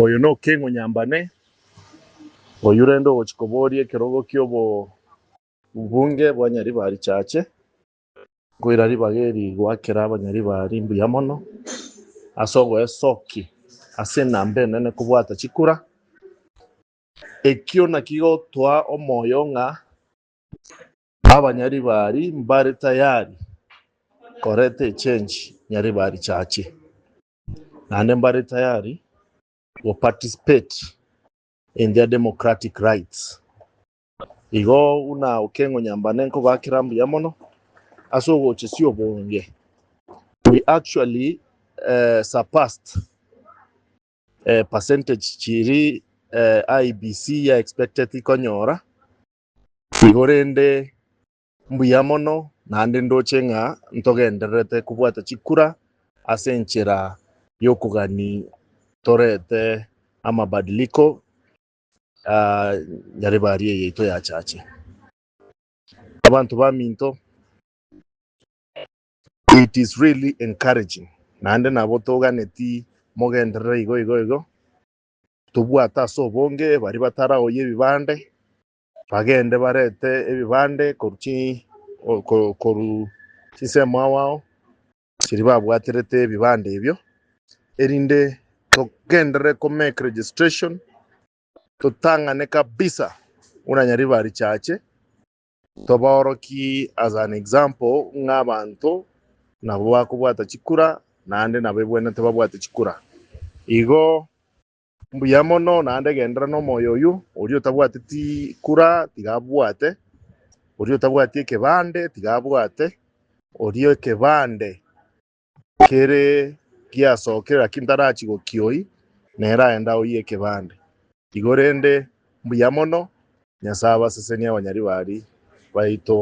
Oyo no King Onyambane oyurendo ochikoborie kerogo kyobo ubunge bwa Nyaribari chache kwira ribageri gwakera abanyaribari mbuya mono asogo esoki ase nambe nene kubwata chikura ekio nakigo twa omoyo ng'a abanyaribari mbare tayari korete change Nyaribari chache nane mbare tayari will participate in their democratic rights. Igo una Okengo Onyambane nko bakira mbuya mono asogo chesio bonge. We actually surpassed percentage chiri IBC ya expected ikonyora igorende mbuya mono nande ndoche ng'a ntogenderete kubwata chikura asenchera yokugani torete amabadiliko Nyaribari yeito ya chache abantu baminto. It is really encouraging nande nabo toganeti mogendere igo tubwata sobonge bari bataraoye ebibande bagende barete ebibande koruchi koru sisema wao chiri babwaterete ebibande ebyo erinde togendere ko make registration totangane kabisa una Nyaribari chache toboroki as an example ng'abantu nabo bakubwata chikura nande nabebwene tebabwate chikura igo mbuya mono nande gendera n'omoyo oyu ori otabwateti kura tigabwate ori otabwati ekebande tigabwate ori ekebande kere giasokera kindarachigo kioi nera enda oyi ekebande igorende mbuya mono Nyasaye abasesenia abanyaribari baito.